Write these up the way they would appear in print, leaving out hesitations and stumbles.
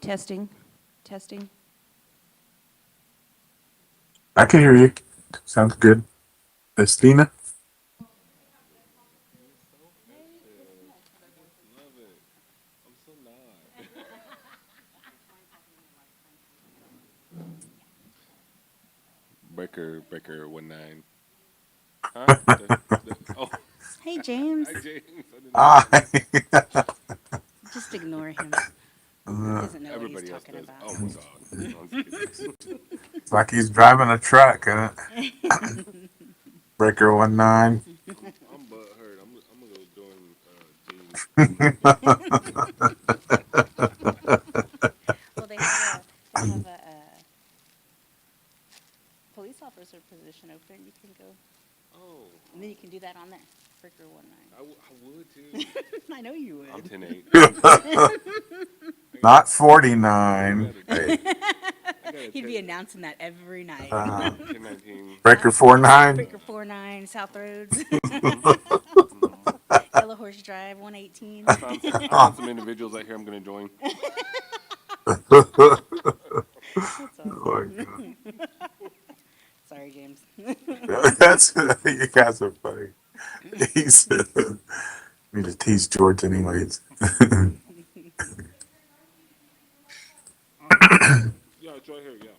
Testing, testing. I can hear you. Sounds good. Estina? Love it. I'm so not. Breaker 19. Huh? Oh, Hey, James. hi James. I didn't know Ah, that. Just ignore him. He doesn't know what he's Everybody else talking does. about. Oh my god. No, I'm just kidding. it's like he's driving a truck. Breaker 19. I'm butt hurt. I'm gonna go join James. Well, they have a police officer position open. You can go, Oh, and then you can do that on there. Breaker 19. I would too. I know you I'm would. 10-8. I got Not I 49. got a Hey, 10. I got a He'd be 10. announcing that every night. uh, 10-19. Breaker South 49. Breaker 49, South Roads, Mm. Yellow Horse Drive, 118. I found some individuals out here. I'm gonna join. Oh That's my awesome. God. Sorry, James. That's, you guys are funny. He's, need to tease George anyways. Yeah, it's right here. Yeah,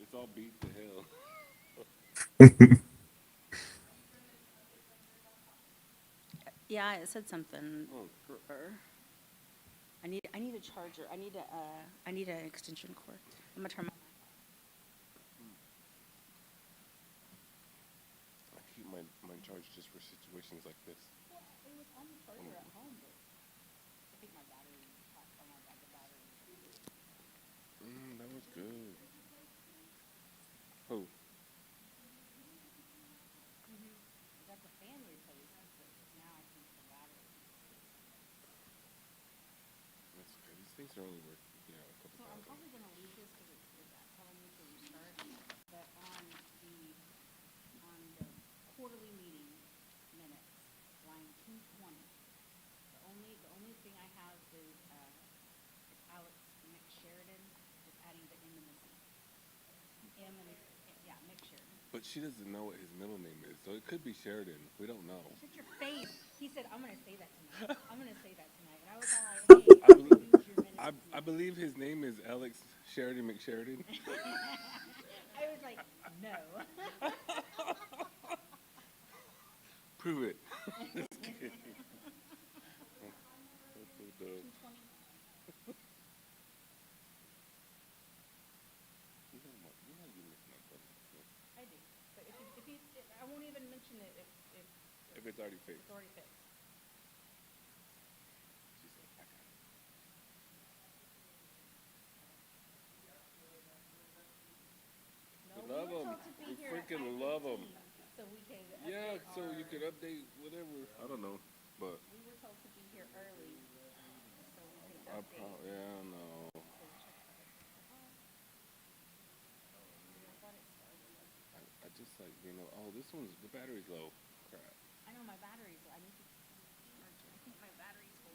it's all beat to hell. Yeah, it said something. Oh, crap. I need a charger. I need an extension cord. I'm gonna turn my. I keep my charge just for situations like this. It was on the charger at home, but I think my battery, or the battery. That was good. Oh, I got the fan replaced, but now I think the battery. that's okay. These things are only worth, a couple So I'm thousand. probably gonna leave this because it's telling me to restart. But on the quarterly meeting minutes, line 220, the only thing I have is Alex McSheridan, just adding the M and the C. M and yeah, McSheridan. But she doesn't know what his middle name is, so it could be Sheridan. We don't know. Shut your face. He said, I'm gonna say that tonight. I'm gonna say that tonight. And I was all like, hey, I, I'm bel gonna use your I, minutes I next. believe his name is Alex Sheridan McSheridan. I was like, no. Prove it. Just kidding. That's so dumb. 220. You know you miss my phone. I do. But if he, I won't even mention it If it's already if fixed. it's already fixed. She's like, I got it. No, We we love were them. told to be We here at freaking love them. 5:15 so we could Yeah, update so our. you could update whatever. I don't know. But We were told to be here early, so we can I update. probably, yeah, I don't know. I thought it started. I just like, oh, this one's, the battery's low. Crap. I know my battery's low. I need to charge it. I think my battery's full.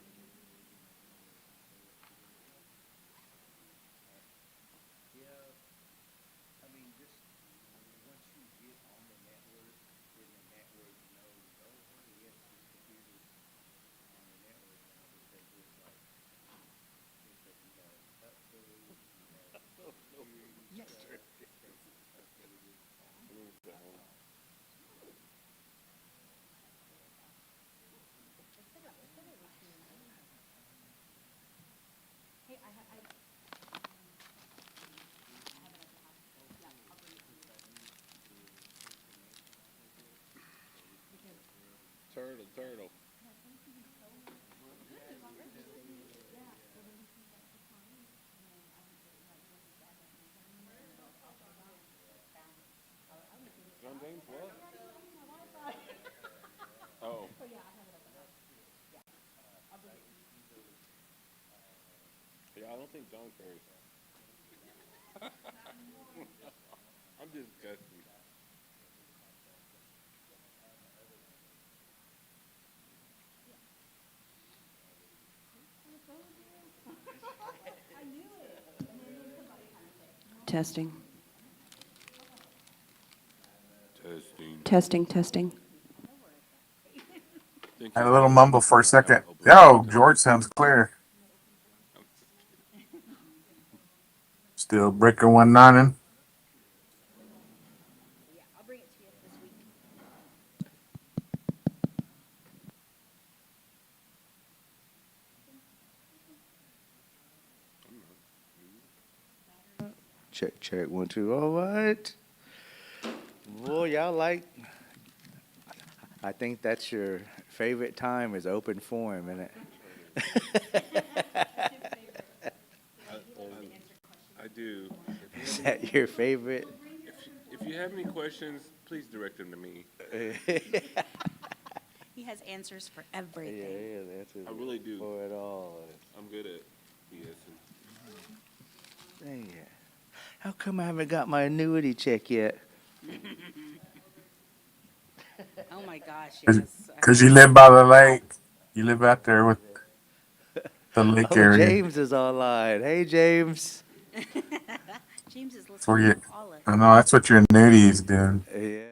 Yeah, I mean, just once you get on the network, then the network knows, oh, hey, yes, this computer's on the network now because there's like, things that you have updates, you have security Yeah. stuff that's updated on Let me your get home. laptop. It said it was here. Hey, I have it at the house. Yeah, I'll bring it to you. Because Turtle, turtle. yeah, something he told me. Good, he's already. Yeah. So then he came back to Pawnee, and then I went to like went to bed and then talked about found it. I went to John James, what? my Wi-Fi. Oh, So yeah, I have it at the house. Yeah, I'll bring it to you. yeah, I don't think John cares. I'm just guessing. I knew it. And then somebody kind of said, Testing, Testing. testing, testing. I know where it's at. Thank Had you a for little letting mumble me for a know I have second. an open Yo, mic. George sounds clear. I'm just kidding. Still breaker 190. So yeah, I'll bring it to you this week. Check, check, 1, 2, all right. Well, y'all like, I think that's your favorite time is open forum, isn't it? I, I do. Is that your favorite? If you have any questions, please direct them to me. He has answers for Yeah, everything. yeah, that's it. I really do. For it all. I'm good at BSing. Dang it. How come I haven't got my annuity check yet? Oh my gosh, Cause, yes. 'cause you live by the lake. You live out there with the lake Oh, area. James is online. Hey, James. James is For listening you. to all us. I know that's what your nudie is doing. Yeah.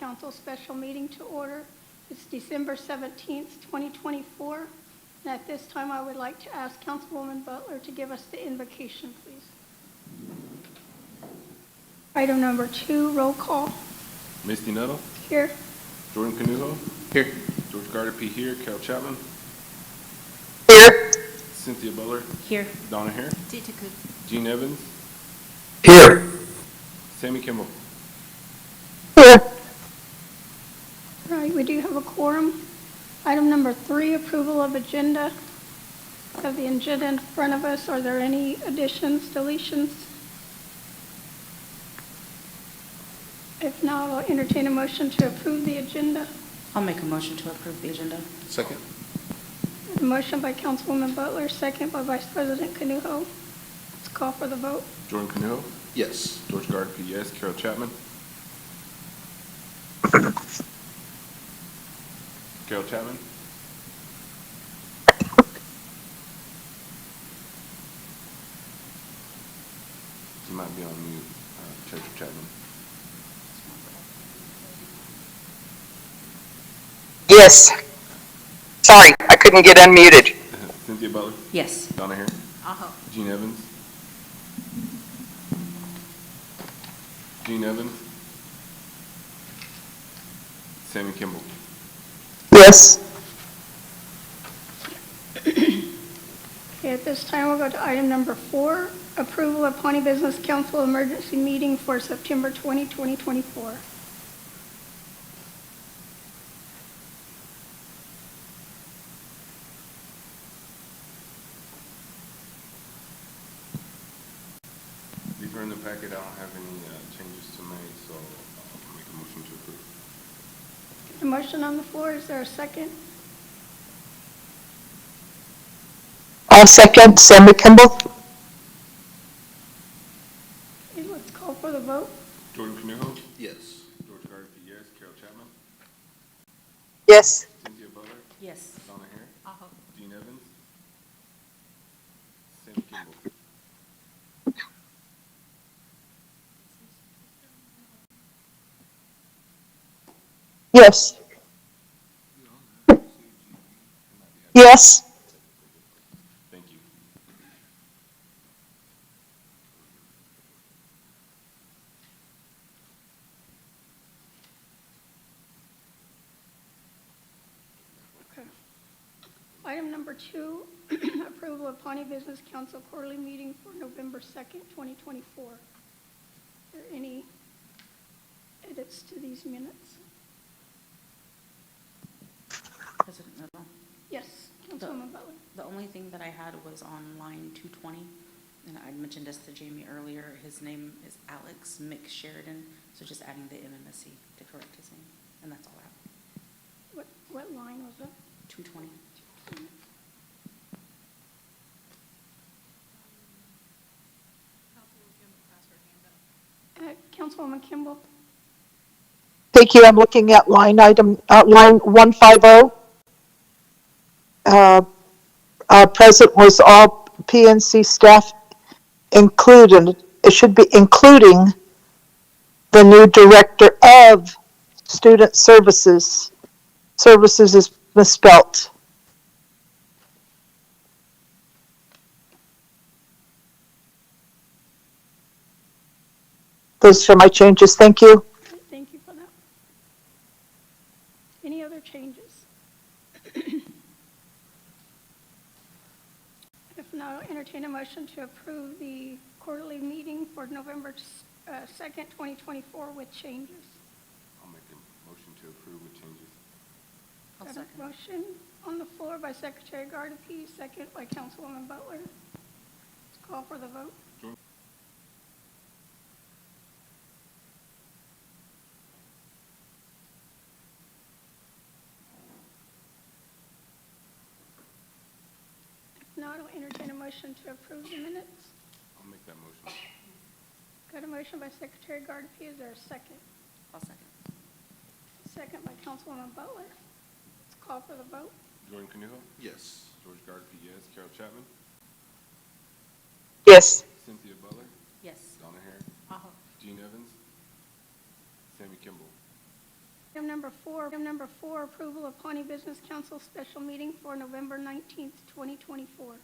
Council special meeting to order. It's December 17th, 2024. And at this time, I would like to ask Councilwoman Butler to give us the invocation, please. Item number 2, roll call. Misty Nettle, Here. Jordan Canuho. Here. George Gardner P. here, Carol Chapman, Here. Cynthia Butler, Here. Donna Hare, Titiku. Gene Evans, Here. Sammy Kimball. Here. All right, we do have a quorum. Item number 3, approval of agenda. Have the agenda in front of us. Are there any additions, deletions? If not, I'll entertain a motion to approve the agenda. I'll make a motion to approve the agenda. Second. A motion by Councilwoman Butler, second by Vice President Canuho. Let's call for the vote. Jordan Canuho. Yes. George Gardner P. yes, Carol Chapman. Carol Chapman. You might be on mute, Treasurer Chapman. Yes. Sorry, I couldn't get unmuted. Cynthia Butler, Yes. Donna Hare, Gene Evans. Gene Evans. Sammy Kimball. Yes. Okay, at this time, we'll go to item number 4, approval of Pawnee Business Council emergency meeting for September 20, 2024. These are in the packet. I don't have any changes to make, so I'll make a motion to approve. A motion on the floor, is there a second? I'll second. Sammy Kimball. Okay, let's call for the vote. Jordan Canuho. Yes. George Gardner P. yes, Carol Chapman. Yes. Cynthia Butler. Yes. Donna Hare. Gene Evans. Sammy Kimball. Yes. Yes. Thank you. Okay. Item number 2, approval of Pawnee Business Council quarterly meeting for November 2nd, 2024. Are there any edits to these minutes? President Nettle. Yes, Councilwoman Butler. The only thing that I had was on line 220, and I mentioned this to Jamie earlier. His name is Alex Mick Sheridan, so just adding the M and the C to correct his name, and that's all I have. What line was that? 220. Councilwoman Kimball? Thank you. I'm looking at line 150. Present was all PNC staff included. It should be including the new director of student services. Services is misspelt. Those are my changes. Thank you. Thank you for that. Any other changes? If not, I'll entertain a motion to approve the quarterly meeting for November 2nd, 2024 with changes. I'll make a motion to approve with changes. I'll Got a second. motion on the floor by Secretary Gardapi, second by Councilwoman Butler. Let's call for the vote. If not, I'll entertain a motion to approve the minutes. I'll make that motion. Got a motion by Secretary Gardapi. Is there a second? I'll second. Second by Councilwoman Butler. Let's call for the vote. Jordan Canuho. Yes. George Gardner P. yes, Carol Chapman. Yes. Cynthia Butler. Yes. Donna Hare. Gene Evans. Sammy Kimball. Item number four, approval of Pawnee Business Council special meeting for November 19th, 2024.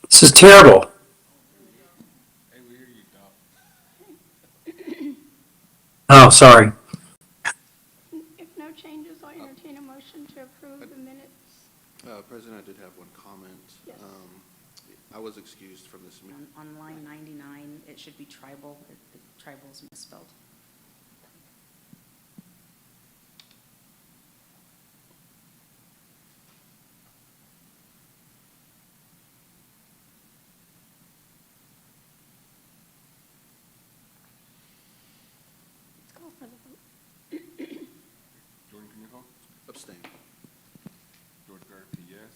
This is terrible. Hey, we hear you, Doc. Oh, sorry. If no changes, I'll entertain a motion to approve the minutes. President, I did have one comment. Yes. I was excused from this meeting. On line 99, it should be tribal. Tribal is misspelled. Let's call for the vote. Jordan Canute, Abstain. George Garcia, yes.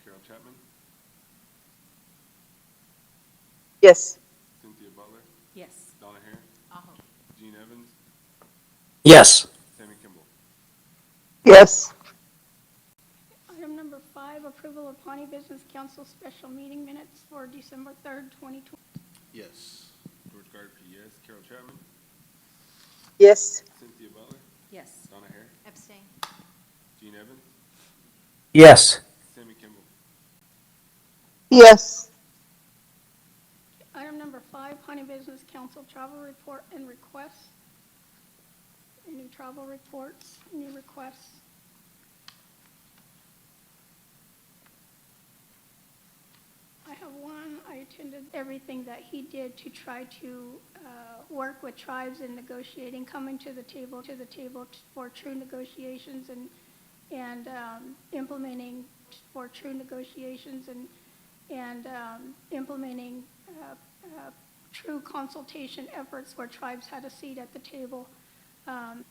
Carol Chapman, Yes. Cynthia Butler, Yes. Donna Hare, Aho. Gene Evans, Yes. Sammy Kimball. Yes. Item number five, approval of Pawnee Business Council special meeting minutes for December 3rd, 2020. Yes. George Garcia, yes. Carol Chapman, Yes. Cynthia Butler, Yes. Donna Hare, Abstain. Gene Evans, Yes. Sammy Kimball. Yes. Item number five, Pawnee Business Council travel report and requests. Any travel reports, any requests? I have one. I attended everything that he did to try to work with tribes in negotiating, coming to the table for true negotiations and implementing for true negotiations and implementing true consultation efforts where tribes had a seat at the table.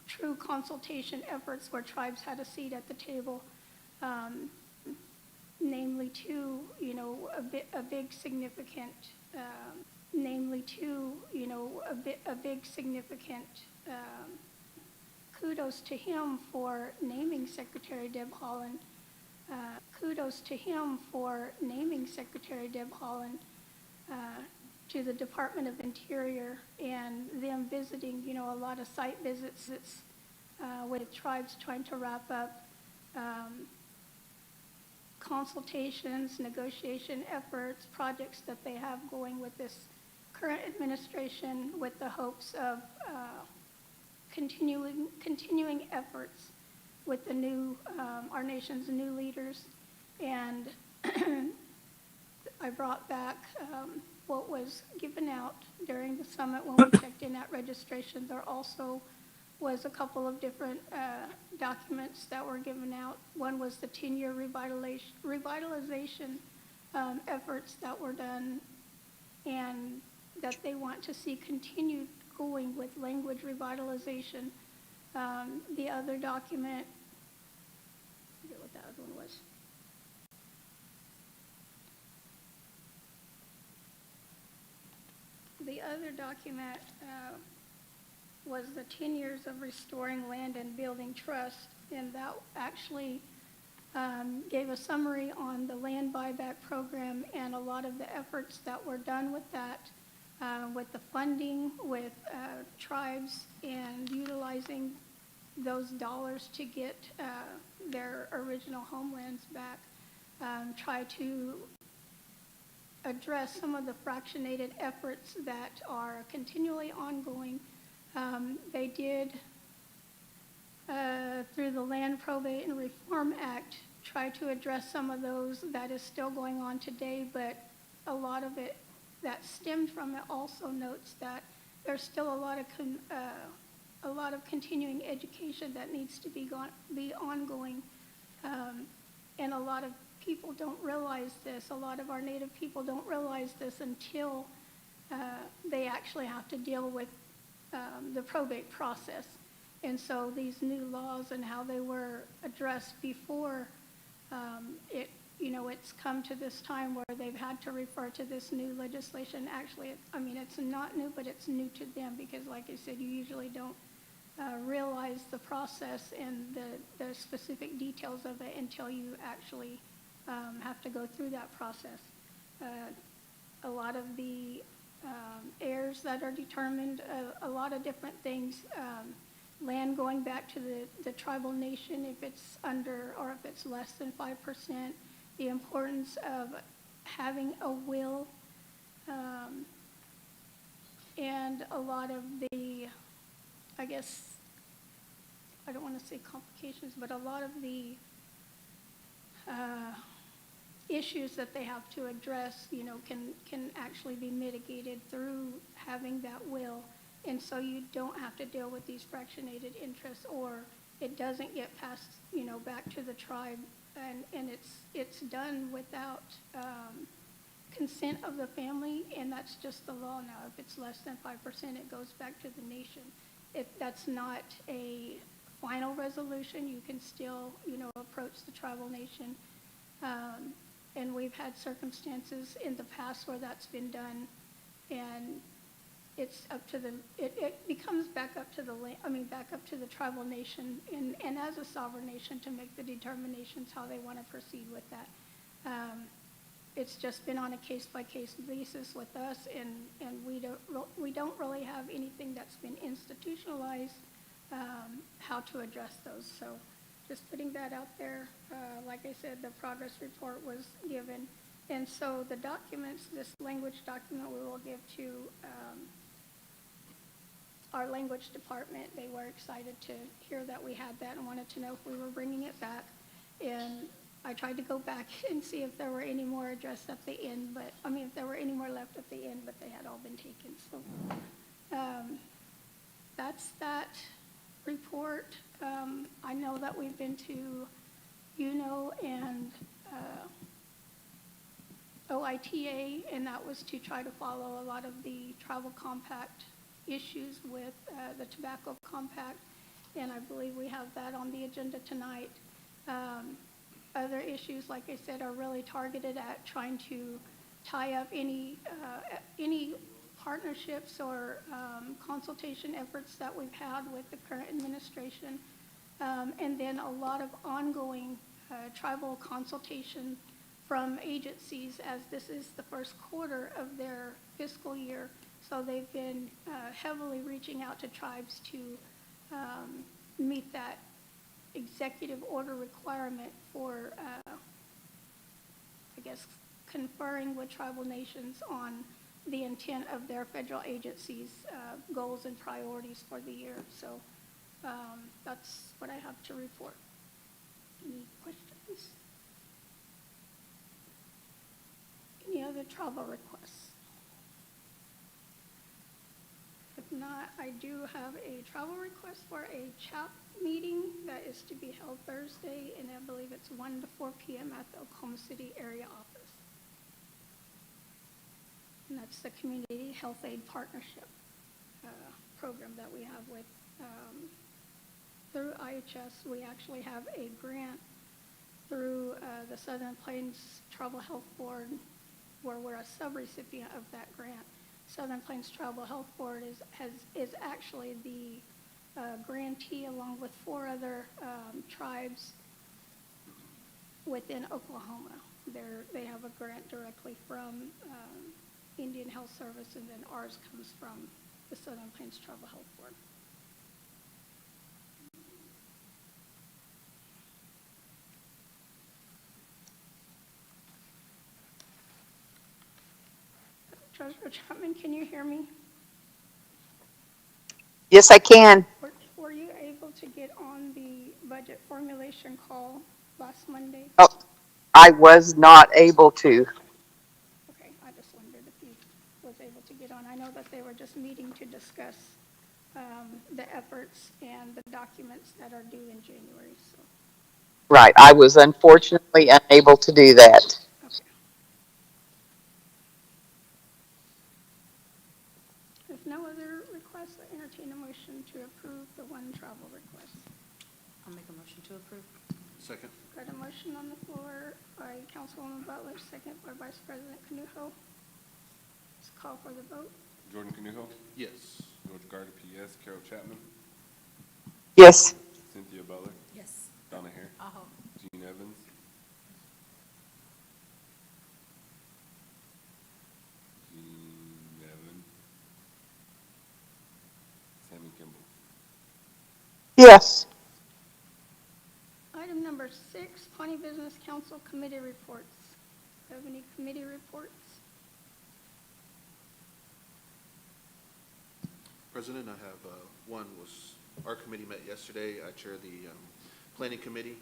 True consultation efforts where tribes had a seat at the table. Namely two, a big significant, kudos to him for naming Secretary Deb Haaland. Kudos to him for naming Secretary Deb Haaland to the Department of Interior and them visiting, a lot of site visits with tribes trying to wrap up consultations, negotiation efforts, projects that they have going with this current administration with the hopes of continuing efforts with the new, our nation's new leaders. And I brought back what was given out during the summit when we checked in at registration. There also was a couple of different documents that were given out. One was the 10-year revitalization efforts that were done and that they want to see continued going with language revitalization. The other document, I forget what that other one was. The other document was the 10 years of restoring land and building trust, and that actually gave a summary on the land buyback program and a lot of the efforts that were done with that, with the funding, with tribes, and utilizing those dollars to get their original homelands back, try to address some of the fractionated efforts that are continually ongoing. They did, through the Land Probate and Reform Act, try to address some of those that is still going on today, but a lot of it that stemmed from it also notes that there's still a lot of continuing education that needs to be ongoing, and a lot of people don't realize this. A lot of our Native people don't realize this until they actually have to deal with the probate process. And so these new laws and how they were addressed before, it, it's come to this time where they've had to refer to this new legislation. Actually, I mean, it's not new, but it's new to them because, like I said, you usually don't realize the process and the specific details of it until you actually have to go through that process. A lot of the heirs that are determined, a lot of different things, land going back to the tribal nation if it's under or if it's less than 5%, the importance of having a will, and a lot of the, I guess, I don't want to say complications, but a lot of the issues that they have to address, can actually be mitigated through having that will. And so you don't have to deal with these fractionated interests, or it doesn't get passed, back to the tribe. And it's done without consent of the family, and that's just the law now. If it's less than 5%, it goes back to the nation. If that's not a final resolution, you can still, approach the tribal nation. And we've had circumstances in the past where that's been done, and it's up to it becomes back up to back up to the tribal nation and as a sovereign nation to make the determinations how they want to proceed with that. It's just been on a case-by-case basis with us, and we don't really have anything that's been institutionalized, how to address those. So just putting that out there. Like I said, the progress report was given. And so the documents, this language document we will give to our language department. They were excited to hear that we had that and wanted to know if we were bringing it back. And I tried to go back and see if there were any more addressed at the end, if there were any more left at the end, but they had all been taken. So that's that report. I know that we've been to and OITA, and that was to try to follow a lot of the travel compact issues with the tobacco compact, and I believe we have that on the agenda tonight. Other issues, like I said, are really targeted at trying to tie up any partnerships or consultation efforts that we've had with the current administration, and then a lot of ongoing tribal consultation from agencies, as this is the first quarter of their fiscal year. So they've been heavily reaching out to tribes to meet that executive order requirement for, conferring with tribal nations on the intent of their federal agencies' goals and priorities for the year. So that's what I have to report. Any questions? Any other travel requests? If not, I do have a travel request for a CHAP meeting that is to be held Thursday, and I believe it's 1 to 4 p.m. at the Oklahoma City area office. And that's the Community Health Aid Partnership program that we have with, through IHS. We actually have a grant through the Southern Plains Tribal Health Board, where we're a subrecipient of that grant. Southern Plains Tribal Health Board is actually the grantee, along with 4 other tribes within Oklahoma. They have a grant directly from Indian Health Service, and then ours comes from the Southern Plains Tribal Health Board. Treasurer Chapman, can you hear me? Yes, I can. Were you able to get on the budget formulation call last Monday? Oh, I was not able to. Okay, I just wondered if you was able to get on. I know that they were just meeting to discuss the efforts and the documents that are due in January. So. Right. I was unfortunately unable to do that. Okay. If no other requests, I entertain a motion to approve the one travel request. to approve. Second. Got a motion on the floor by Councilwoman Butler, second by Vice President Canujo. Let's call for the vote. Jordan Canujo, Yes. George Gardner, P.S., Carol Chapman, Yes. Cynthia Butler, Yes. Donna Hare, Aho. Gene Evans, Gene Evans, Sammy Kimball. Yes. Item number 6, Pawnee Business Council Committee Reports. Do you have any committee reports? President, I have, one was, our committee met yesterday. I chair the planning committee.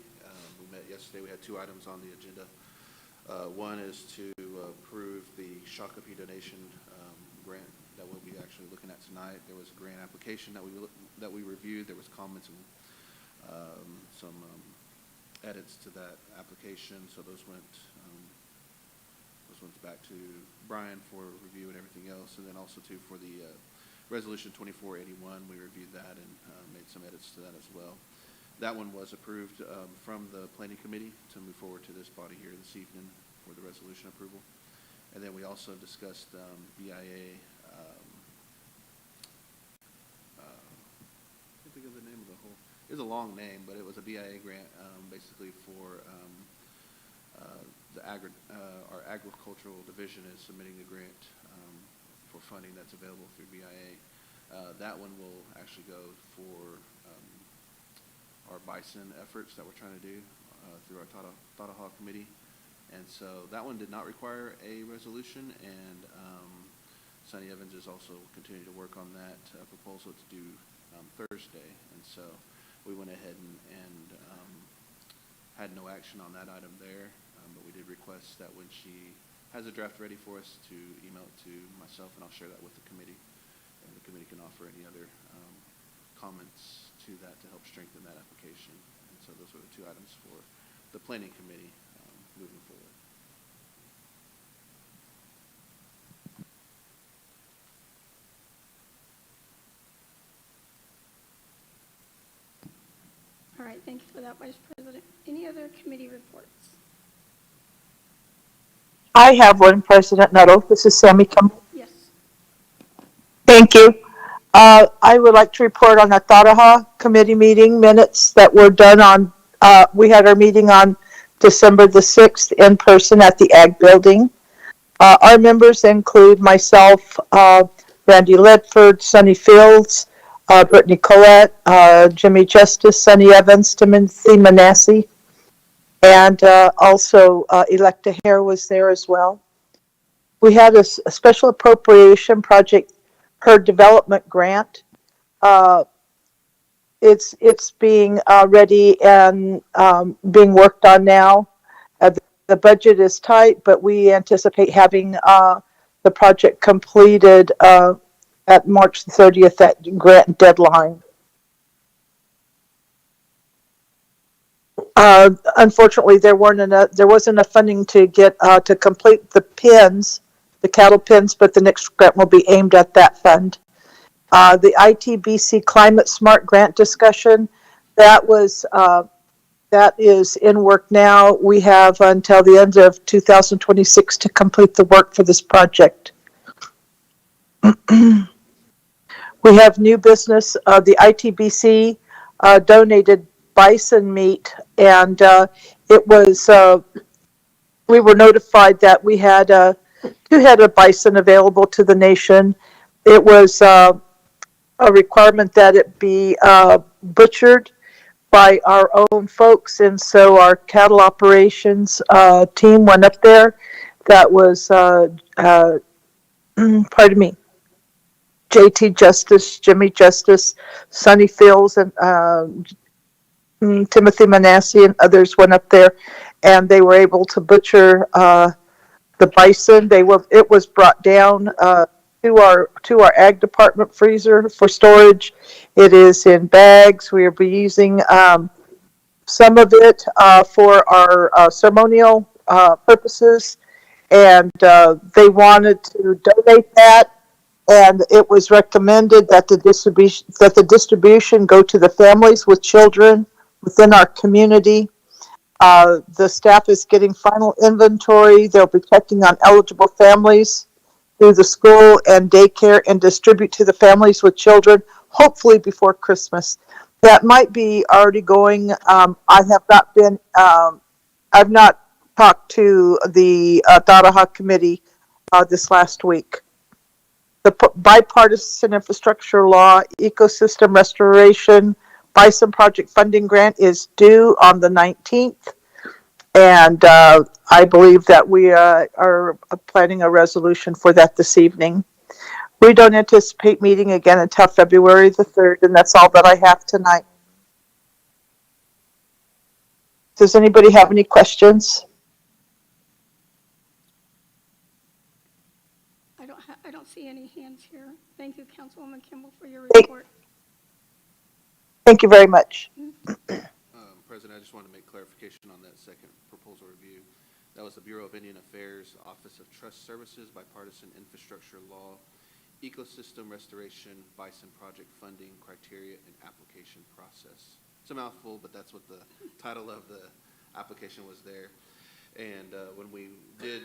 We met yesterday. We had 2 items on the agenda. One is to approve the Shakopee donation grant that we'll be actually looking at tonight. There was a grant application that we reviewed. There was comments and some edits to that application. So those went back to Brian for review and everything else. And then also too for the Resolution 2481, we reviewed that and made some edits to that as well. That one was approved from the planning committee to move forward to this body here this evening for the resolution approval. And then we also discussed BIA, I can't think of the name of the whole, it was a long name, but it was a BIA grant basically for our agricultural division is submitting a grant for funding that's available through BIA. That one will actually go for our bison efforts that we're trying to do through our Tataha committee. And so that one did not require a resolution, and Sonny Evans is also continuing to work on that proposal to do Thursday. And so we went ahead and had no action on that item there, but we did request that when she has a draft ready for us to email it to myself, and I'll share that with the committee, and the committee can offer any other comments to that to help strengthen that application. And so those are the 2 items for the planning committee moving forward. All right, thank you for that, Vice President. Any other committee reports? I have one, President Nuttall. This is Sammy Kimball. Yes. Thank you. I would like to report on the Tataha committee meeting minutes that were done on, we had our meeting on December the 6th in person at the Ag Building. Our members include myself, Randy Ledford, Sonny Fields, Brittany Collette, Jimmy Justice, Sonny Evans, Timothy Manassi, and also Electa Hare was there as well. We had a special appropriation project, her development grant. It's being ready and being worked on now. The budget is tight, but we anticipate having the project completed at March 30th, that grant deadline. Unfortunately, there wasn't enough funding to get to complete the pins, the cattle pins, but the next grant will be aimed at that fund. The ITBC Climate Smart Grant discussion, that is in work now. We have until the end of 2026 to complete the work for this project. We have new business. The ITBC donated bison meat, and it was, we were notified that we had 2 head of bison available to the nation. It was a requirement that it be butchered by our own folks, and so our cattle operations team went up there. That was, pardon me, JT Justice, Jimmy Justice, Sonny Fields, and Timothy Manassi and others went up there, and they were able to butcher the bison. It was brought down to our ag department freezer for storage. It is in bags. We will be using some of it for our ceremonial purposes, and they wanted to donate that. And it was recommended that the distribution go to the families with children within our community. The staff is getting final inventory. They'll be checking on eligible families through the school and daycare and distribute to the families with children, hopefully before Christmas. That might be already going. I have not been, I've not talked to the Daraha committee this last week. The bipartisan infrastructure law, ecosystem restoration, Bison Project funding grant is due on the 19th. And I believe that we are planning a resolution for that this evening. We don't anticipate meeting again until February the 3rd, and that's all that I have tonight. Does anybody have any questions? I don't see any hands here. Thank you, Councilwoman Kimball, for your Thank, report. thank you very much. President, I just want to make clarification on that second proposal review. That was the Bureau of Indian Affairs, Office of Trust Services, Bipartisan Infrastructure Law, Ecosystem Restoration, Bison Project Funding, Criteria, and Application Process. It's a mouthful, but that's what the title of the application was there. And when we did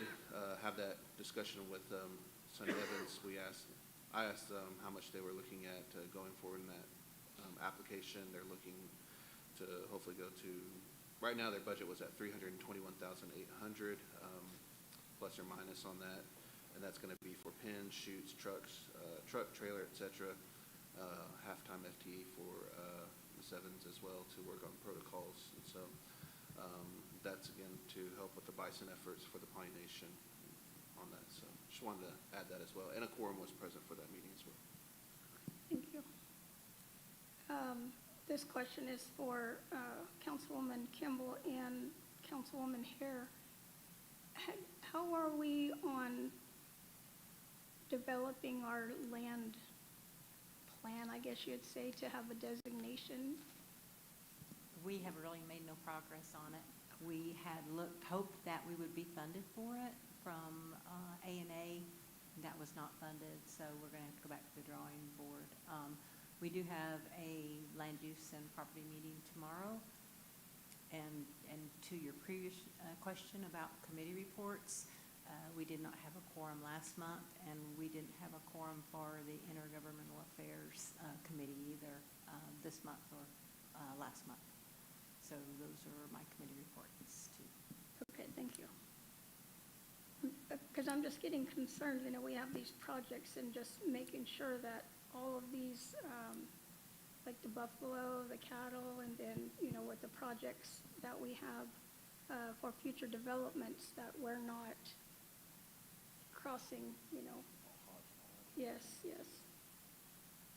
have that discussion with Sonny Evans, I asked them how much they were looking at going forward in that application. They're looking to hopefully go to, right now their budget was at $321,800 plus or minus on that, and that's going to be for pins, chutes, trucks, truck, trailer, etc. Half-time FTE for the sevens as well to work on protocols. And so that's again to help with the bison efforts for the Pawnee Nation on that. So just wanted to add that as well. And a quorum was present for that meeting as well. Thank you. This question is for Councilwoman Kimball and Councilwoman Hare. How are we on developing our land plan, I guess you'd say, to have a designation? We have really made no progress on it. We had hoped that we would be funded for it from A&A. That was not funded, so we're going to have to go back to the drawing board. We do have a land use and property meeting tomorrow. And to your previous question about committee reports, we did not have a quorum last month, and we didn't have a quorum for the Intergovernmental Affairs Committee either this month or last month. So those are my committee reports too. Okay, thank you. Because I'm just getting concerned, we have these projects and just making sure that all of these, like the buffalo, the cattle, and then, with the projects that we have for future developments, that we're not crossing, Yes, yes.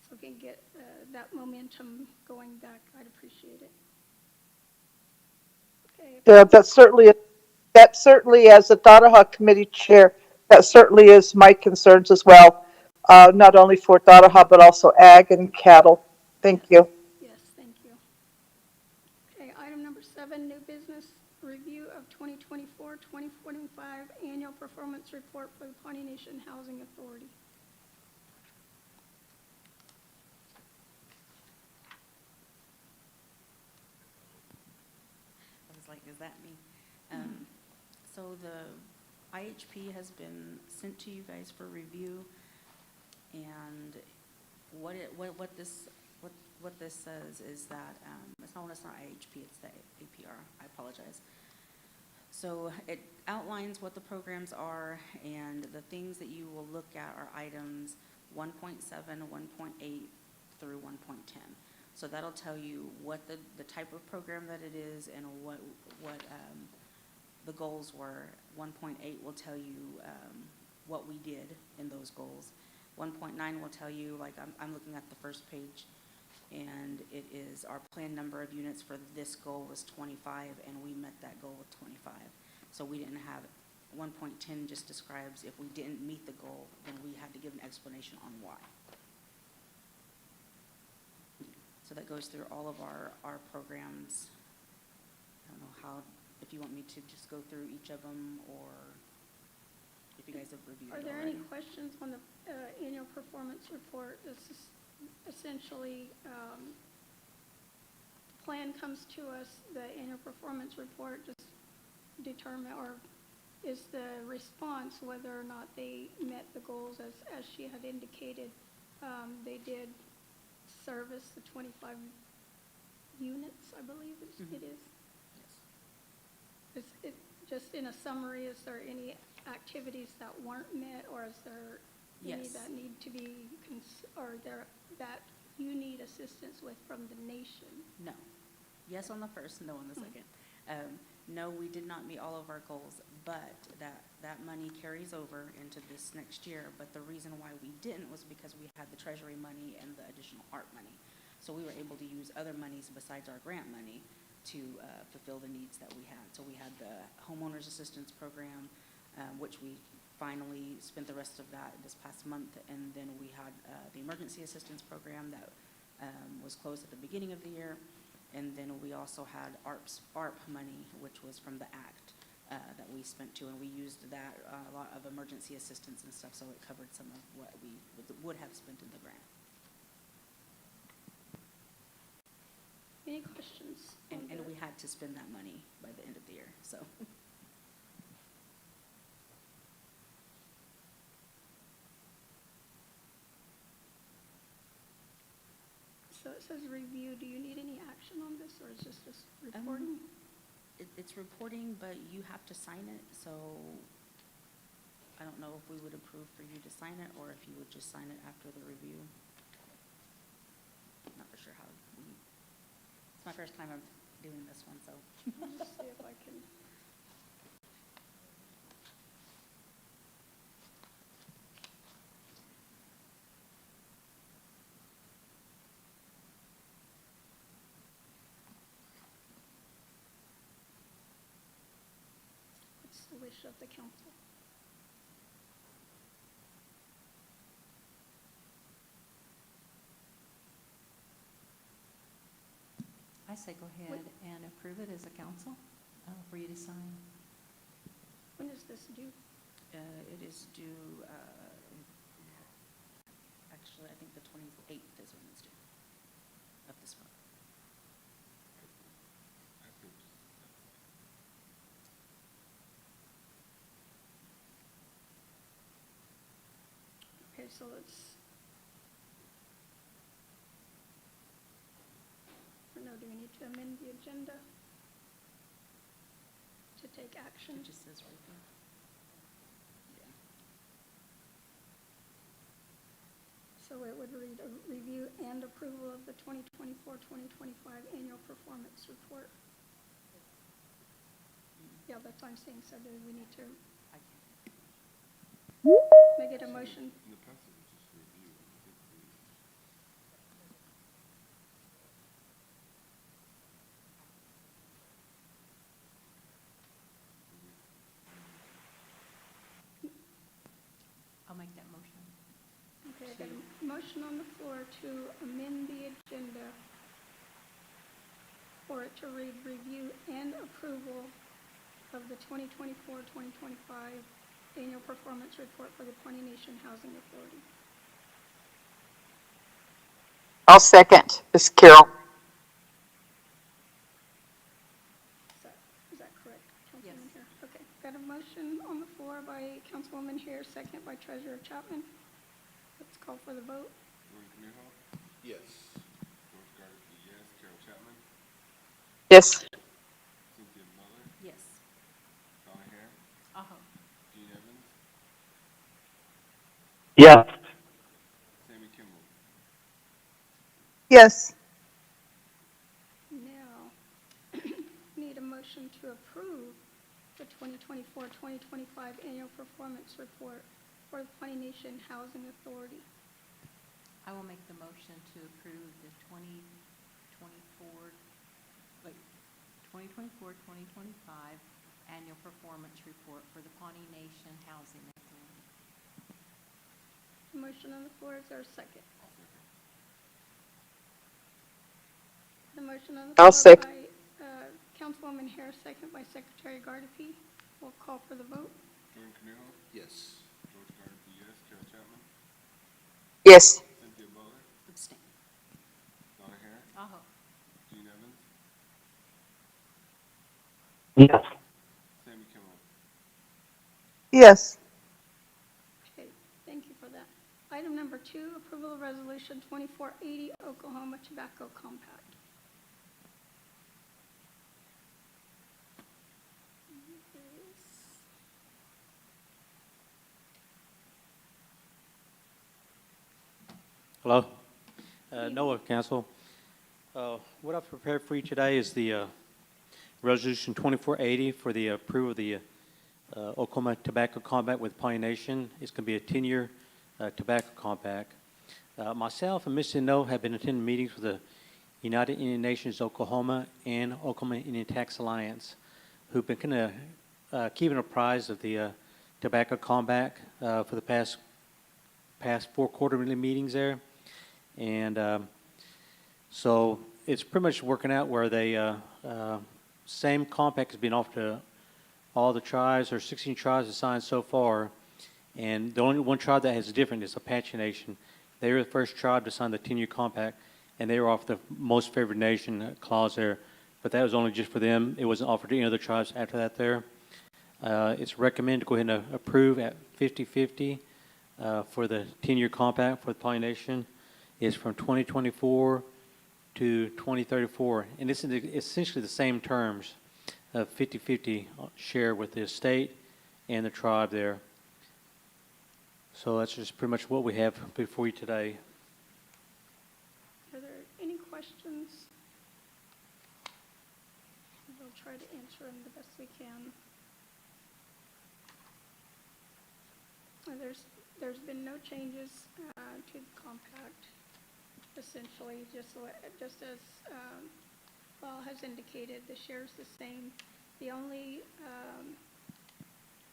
So we can get that momentum going back, I'd appreciate it. Okay. Yeah, that certainly as the Daraha committee chair, that certainly is my concerns as well. Not only for Daraha, but also ag and cattle. Thank you. Yes, thank you. Okay, item number 7, new business review of 2024-2025 annual performance report for the Pawnee Nation Housing Authority. I was like, is that me? So the IHP has been sent to you guys for review, and what this says is that it's not IHP, it's the APR. I apologize. So it outlines what the programs are, and the things that you will look at are items 1.7, 1.8 through 1.10. So that'll tell you what the type of program that it is and what the goals were. 1.8 will tell you what we did in those goals. 1.9 will tell you, like I'm looking at the first page, and it is our planned number of units for this goal was 25, and we met that goal with 25. So we didn't have 1.10 just describes if we didn't meet the goal, then we had to give an explanation on why. So that goes through all of our programs. I don't know how, if you want me to just go through each of them, or if you guys have reviewed it already. Are there any questions on the annual performance report? This is essentially plan comes to us, the annual performance report just determine, or is the response whether or not they met the goals as she had indicated. They did service the 25 units, I believe it is. It, just in a summary, is there any activities that weren't met, or is there any Yes. that need to be, that you need assistance with from the nation? No. Yes on the first, no on the second. No, we did not meet all of our goals, but that money carries over into this next year. But the reason why we didn't was because we had the treasury money and the additional art money. So we were able to use other monies besides our grant money to fulfill the needs that we had. So we had the homeowners assistance program, which we finally spent the rest of that this past month. And then we had the emergency assistance program that was closed at the beginning of the year. And then we also had ARP money, which was from the act that we spent too. And we used that, a lot of emergency assistance and stuff, so it covered some of what we would have spent in the grant. Any questions? on And the- we had to spend that money by the end of the year, so. So it says review. Do you need any action on this, or is this just reporting? It's reporting, but you have to sign it, so I don't know if we would approve for you to sign it, or if you would just sign it after the review. Not for sure how it's my first time I'm doing this one, so. Let's see if I can. What's the wish of the council? I say go ahead and approve it as a council for you to sign. When is this due? It is due, actually, I think the 28th is when it's due of this month. Okay, so let's. No, do we need to amend the agenda to take action? It just says right there. Yeah. So it would read a review and approval of the 2024-2025 annual performance report. Yeah, that's what I'm saying. So do we need to I can't. make it a motion? In the past, it was just review. I think we. I'll make that motion. Okay, I got a motion on the floor to amend the agenda for it to read review and approval of the 2024-2025 annual performance report for the Pawnee Nation Housing Authority. I'll second. This is Carol. Is that correct, Councilwoman Yes. Hare? Okay, got a motion on the floor by Councilwoman Hare, second by Treasurer Chapman. Let's call for the vote. Jordan Canejo? Yes. George Gardapi, yes. Carol Chapman? Yes. Cynthia Butler? Yes. Donna Hare? Uh-huh. Gene Evans? Yeah. Sammy Kimball? Yes. Now, need a motion to approve the 2024-2025 annual performance report for the Pawnee Nation Housing Authority. I will make the motion to approve the 2024, 2025 annual performance report for the Pawnee Nation Housing Authority. Motion on the floor, is there a second? The motion on the I'll floor second. by Councilwoman Hare, second by Secretary Gardapi. We'll call for the vote. Jordan Canejo? Yes. George Gardapi, yes. Carol Chapman? Yes. Cynthia Butler? Abstain. Donna Hare? Uh-huh. Gene Evans? Yes. Sammy Kimball. Yes. Okay, thank you for that. Item number 2, approval of resolution 2480, Oklahoma Tobacco Compact. Hello, Noah, Council. What I've prepared for you today is the Resolution 2480 for the approval of the Oklahoma Tobacco Compact with Pawnee Nation. It's going to be a 10-year tobacco compact. Myself and Mr. No have been attending meetings with the United Indian Nations Oklahoma and Oklahoma Indian Tax Alliance, who've been kind of keeping apprised of the tobacco compact for the past 4 quarterly meetings there. And so it's pretty much working out where they, same compact has been offered to all the tribes. There's 16 tribes assigned so far. And the only one tribe that has different is Apache Nation. They were the first tribe to sign the 10-year compact, and they were off the most favored nation clause there. But that was only just for them. It wasn't offered to any other tribes after that there. It's recommended to go ahead and approve at 50-50 for the 10-year compact for the Pawnee Nation. It's from 2024 to 2034. And it's essentially the same terms of 50-50 share with the state and the tribe there. So that's just pretty much what we have before you today. Are there any questions? We'll try to answer them the best we can. There's been no changes to the compact. Essentially, just as Paul has indicated, the share's the same. The only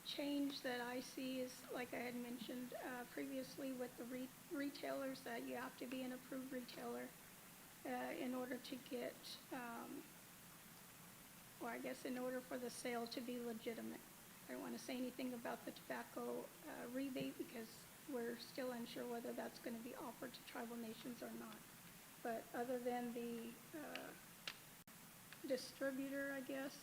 change that I see is, like I had mentioned previously, with the retailers, that you have to be an approved retailer in order to get, or I guess in order for the sale to be legitimate. I don't want to say anything about the tobacco rebate because we're still unsure whether that's going to be offered to tribal nations or not. But other than the distributor, I guess,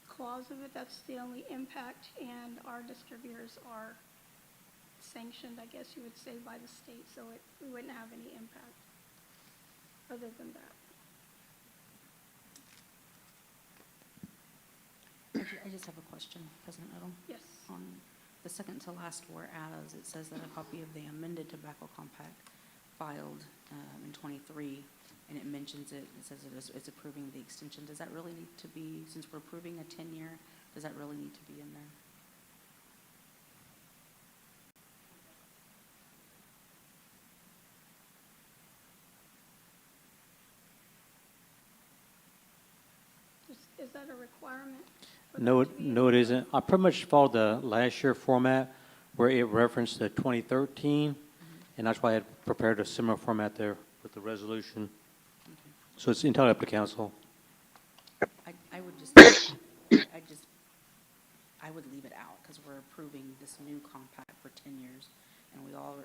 clause of it, that's the only impact, and our distributors are sanctioned, I guess you would say, by the state, so we wouldn't have any impact other than that. I just have a question, President Odom. Yes. On the second to last whereas, it says that a copy of the amended tobacco compact filed in 23, and it mentions it says it's approving the extension. Does that really need to be, since we're approving a 10-year, does that really need to be in there? Is that a requirement? No, it isn't. I pretty much followed the last year format where it referenced the 2013, and that's why I had prepared a similar format there with the resolution. Okay. So it's entirely up to council. I would just, I would leave it out because we're approving this new compact for 10 years. And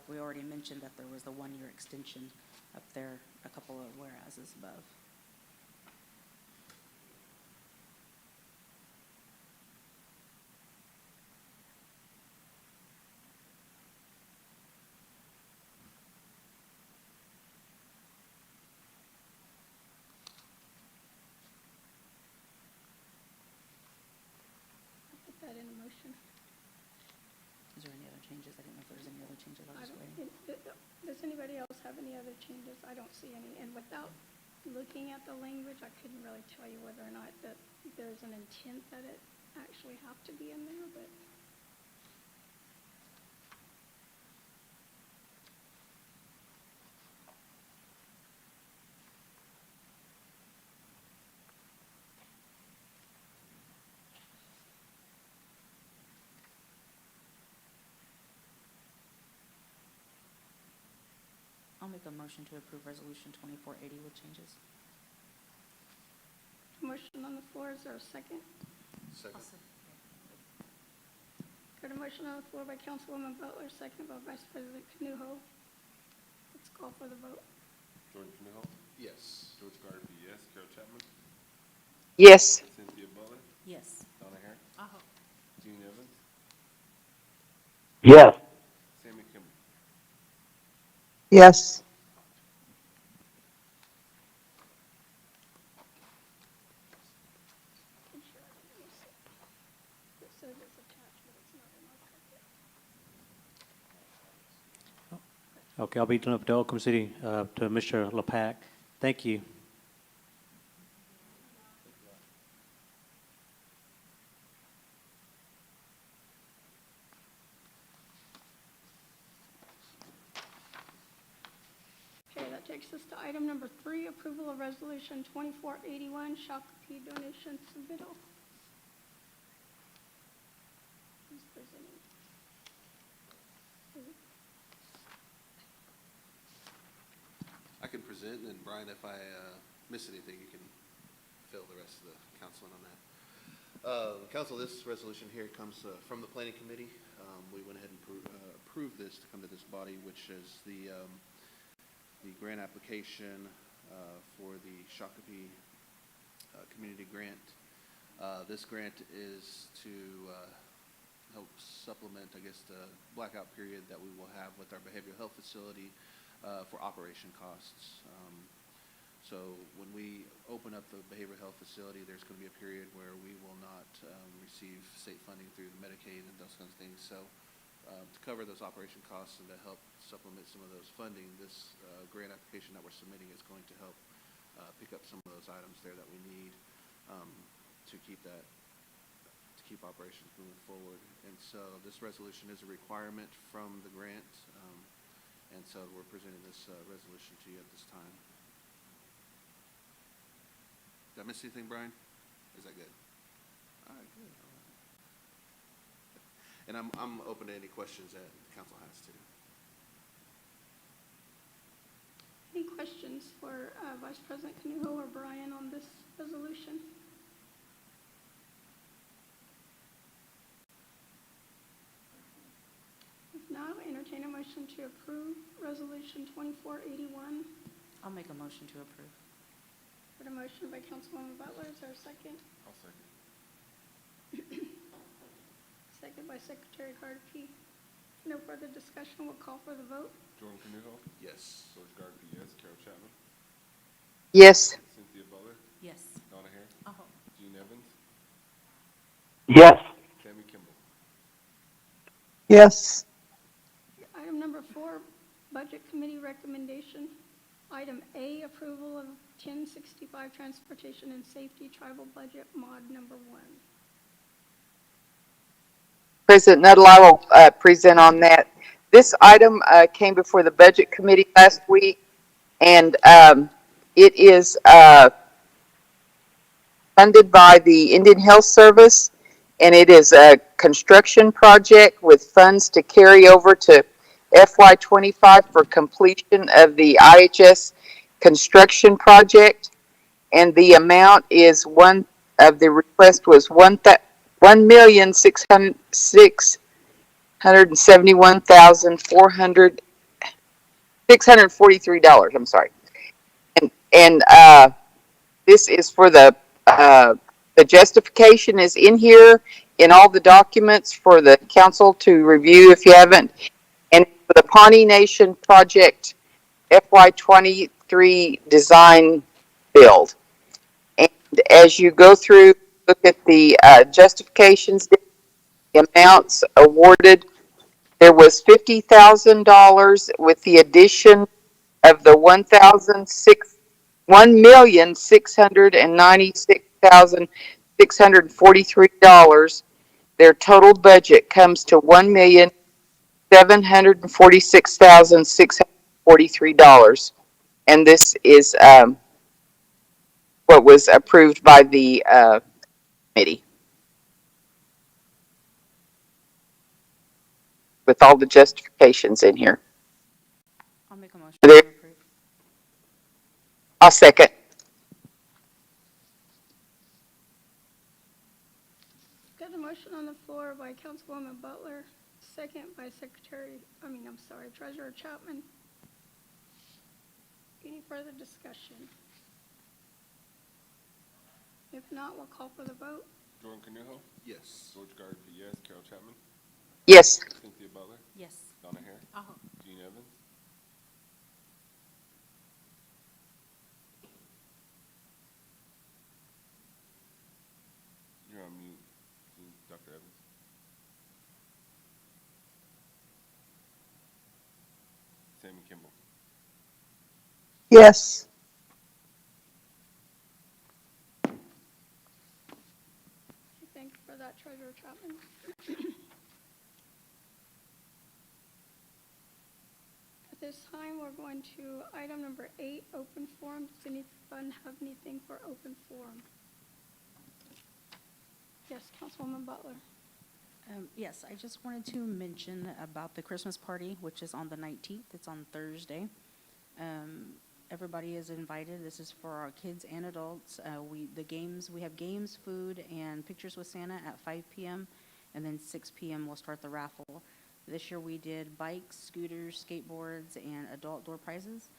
we already mentioned that there was the 1-year extension up there, a couple of whereases above. Put that in a motion. Is there any other changes? I didn't know if there was any other changes. I was just waiting. Does anybody else have any other changes? I don't see any. And without looking at the language, I couldn't really tell you whether or not that there's an intent that it actually have to be in there, but. I'll make a motion to approve Resolution 2480 with changes. Motion on the floor, is there a second? Second. Got a motion on the floor by Councilwoman Butler, second by Vice President Canuho. Let's call for the vote. Jordan Canuho? Yes. George Garvey, yes. Carol Chapman? Yes. Cynthia Butler, Yes. Donna Hare, Aho. Gene Evans, Yes. Sammy Kimball. Yes. It says it's attached, but it's not in our packet. Okay, I'll be doing up to Oklahoma City, to Mr. LePac. Thank you. Okay, that takes us to item number 3, approval of resolution 2481, Shakopee donation submittal. Who's presenting? I can present, and Brian, if I miss anything, you can fill the rest of the council in on that. Council, this resolution here comes from the planning committee. We went ahead and approved this to come to this body, which is the grant application for the Shakopee Community Grant. This grant is to help supplement, I guess, the blackout period that we will have with our behavioral health facility for operation costs. So when we open up the behavioral health facility, there's going to be a period where we will not receive state funding through the Medicaid and those kinds of things. So to cover those operation costs and to help supplement some of those funding, this grant application that we're submitting is going to help pick up some of those items there that we need to keep operations moving forward. And so this resolution is a requirement from the grant, and so we're presenting this resolution to you at this time. Did I miss anything, Brian? Is that good? All right, good. All right. And I'm open to any questions that the council has too. Any questions for Vice President Canuho or Brian on this resolution? If not, I'll entertain a motion to approve resolution 2481. I'll make a motion to approve. Got a motion by Councilwoman Butler, is there a second? I'll second. Second by Secretary Gardapi. No further discussion, we'll call for the vote. Jordan Canuho, Yes. George Gardapi, yes. Carol Chapman, Yes. Cynthia Butler, Yes. Donna Hare, Aho. Gene Evans, Yes. Sammy Kimball. Yes. Item number 4, Budget Committee recommendation. Item A, approval of 1065 Transportation and Safety Tribal Budget Mod Number 1. President Nuttall, I will present on that. This item came before the Budget Committee last week, and it is funded by the Indian Health Service, and it is a construction project with funds to carry over to FY25 for completion of the IHS construction project, and the amount is the request was $1,671,643. I'm sorry, and this is for the justification is in here in all the documents for the council to review if you haven't. And for the Pawnee Nation project FY23 design build. And as you go through, look at the justifications, the amounts awarded. There was $50,000 with the addition of the $1,696,643. Their total budget comes to $1,746,643. And this is what was approved by the committee with all the justifications in here. I'll make a motion to There, approve. I'll second. Got a motion on the floor by Councilwoman Butler, second by Treasurer Chapman. Any further discussion? If not, we'll call for the vote. Jordan Canuho, Yes. George Gardapi, yes. Carol Chapman, Yes. Cynthia Butler, Yes. Donna Hare, Oh, Gene Evans. You're on mute, Dr. Evans. Sammy Kimball. Yes. Thank you for that, Treasurer Chapman. At this time, we're going to item number 8, open forum. Does anyone have anything for open forum? Yes, Councilwoman Butler. yes, I just wanted to mention about the Christmas party, which is on the 19th. It's on Thursday. Everybody is invited. This is for our kids and adults. We have games, food, and pictures with Santa at 5 p.m. and then 6 p.m. we'll start the raffle. This year we did bikes, scooters, skateboards, and adult door prizes.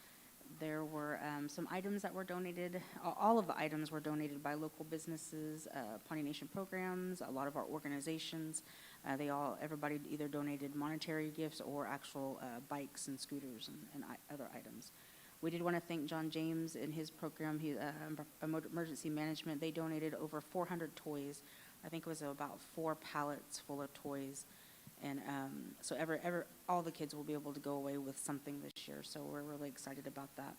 There were some items that were donated. All of the items were donated by local businesses, Pawnee Nation programs, a lot of our organizations. Everybody either donated monetary gifts or actual bikes and scooters and other items. We did want to thank John James and his program, Emergency Management. They donated over 400 toys. I think it was about 4 pallets full of toys. And so all the kids will be able to go away with something this year. So we're really excited about that.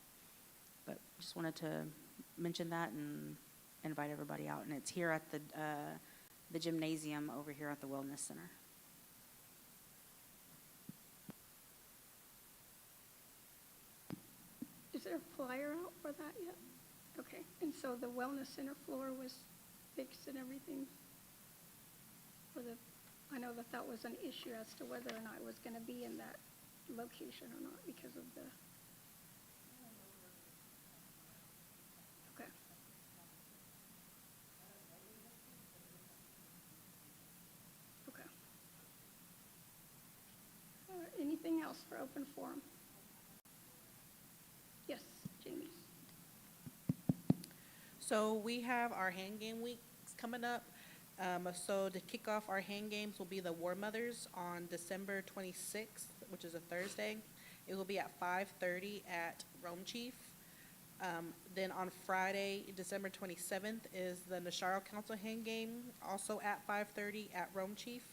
But just wanted to mention that and invite everybody out. And it's here at the gymnasium over here at the Wellness Center. Is there a flyer out for that yet? Okay, and so the Wellness Center floor was fixed and everything? I know that was an issue as to whether or not it was going to be in that location or not because of the... Okay. Okay. Anything else for open forum? Yes, Jamie. So we have our hand game weeks coming up. So to kick off our hand games will be the War Mothers on December 26th, which is a Thursday. It will be at 5:30 at Rome Chief. Then on Friday, December 27th is the Nasharo Council hand game, also at 5:30 at Rome Chief.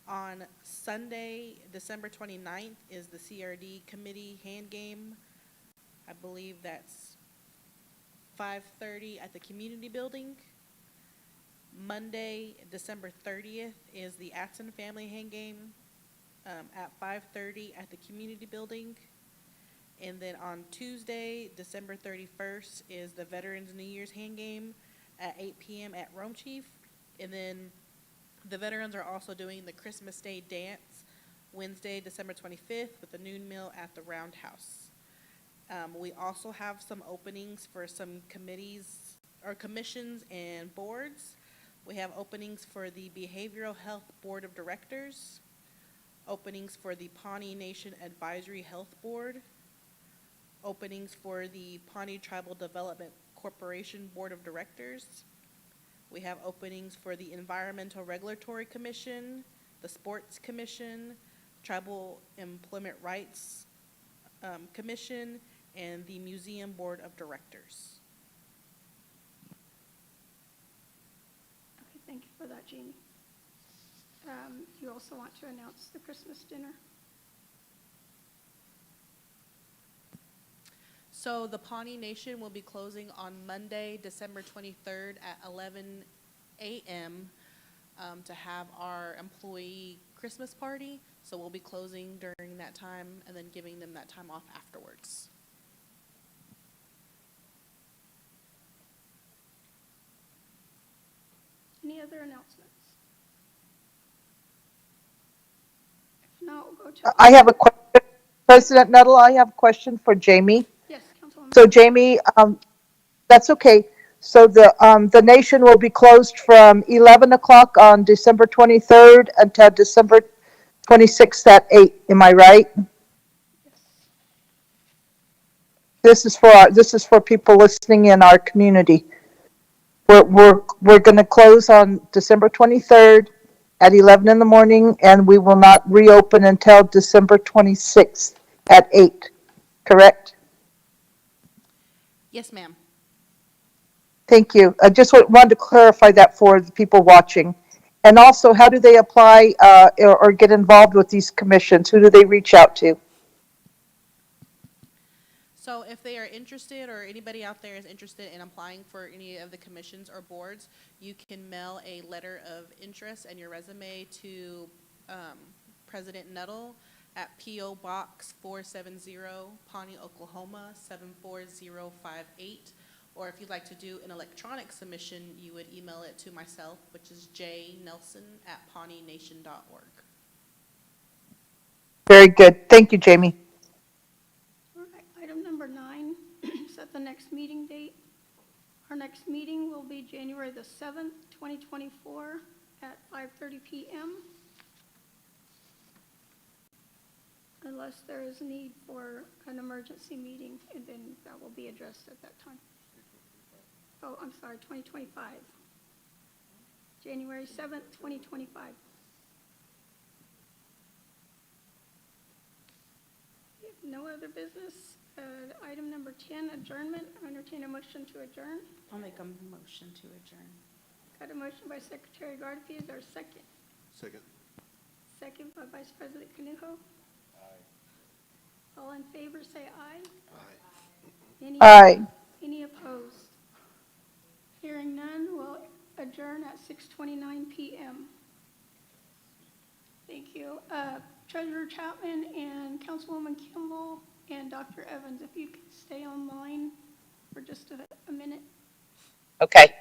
On Sunday, December 29th is the CRD committee hand game. I believe that's 5:30 at the community building. Monday, December 30th is the Atson family hand game at 5:30 at the community building. And then on Tuesday, December 31st is the Veterans New Year's hand game at 8 p.m. at Rome Chief. And then the veterans are also doing the Christmas Day dance Wednesday, December 25th with the noon meal at the Roundhouse. We also have some openings for some committees or commissions and boards. We have openings for the Behavioral Health Board of Directors, openings for the Pawnee Nation Advisory Health Board, openings for the Pawnee Tribal Development Corporation Board of Directors. We have openings for the Environmental Regulatory Commission, the Sports Commission, Tribal Employment Rights Commission, and the Museum Board of Directors. Okay, thank you for that, Jeannie. You also want to announce the Christmas dinner? So the Pawnee Nation will be closing on Monday, December 23rd at 11 a.m. To have our employee Christmas party. So we'll be closing during that time and then giving them that time off afterwards. Any other announcements? If not, we'll go to... I have a question. President Nettle, I have a question for Jamie. Yes, Councilwoman. So Jamie, that's okay. So the nation will be closed from 11 o'clock on December 23rd until December 26th at 8. Am I right? Yes. This is for people listening in our community. We're going to close on December 23rd at 11 in the morning, and we will not reopen until December 26th at 8, correct? Yes, ma'am. Thank you. I just wanted to clarify that for the people watching. And also, how do they apply or get involved with these commissions? Who do they reach out to? So if they are interested, or anybody out there is interested in applying for any of the commissions or boards, you can mail a letter of interest and your resume to President Nuttall at P.O. Box 470, Pawnee, Oklahoma 74058. Or if you'd like to do an electronic submission, you would email it to myself, which is jnelson@pawneenation.org. Very good. Thank you, Jamie. All right, item number 9, set the next meeting date. Our next meeting will be January the 7th, 2024 at 5:30 p.m. Unless there is need for an emergency meeting, and then that will be addressed at that time. Oh, I'm sorry, 2025. January 7th, 2025. If no other business, item number 10, adjournment. I entertain a motion to adjourn. I'll make a motion to adjourn. Got a motion by Secretary Gardapi. Is there a second? Second. Second by Vice President Canujo. All in favor, say aye. Aye. Any opposed? Hearing none, we'll adjourn at 6:29 p.m. Thank you. Treasurer Chapman and Councilwoman Kimball and Dr. Evans, if you could stay online for just a minute. Okay.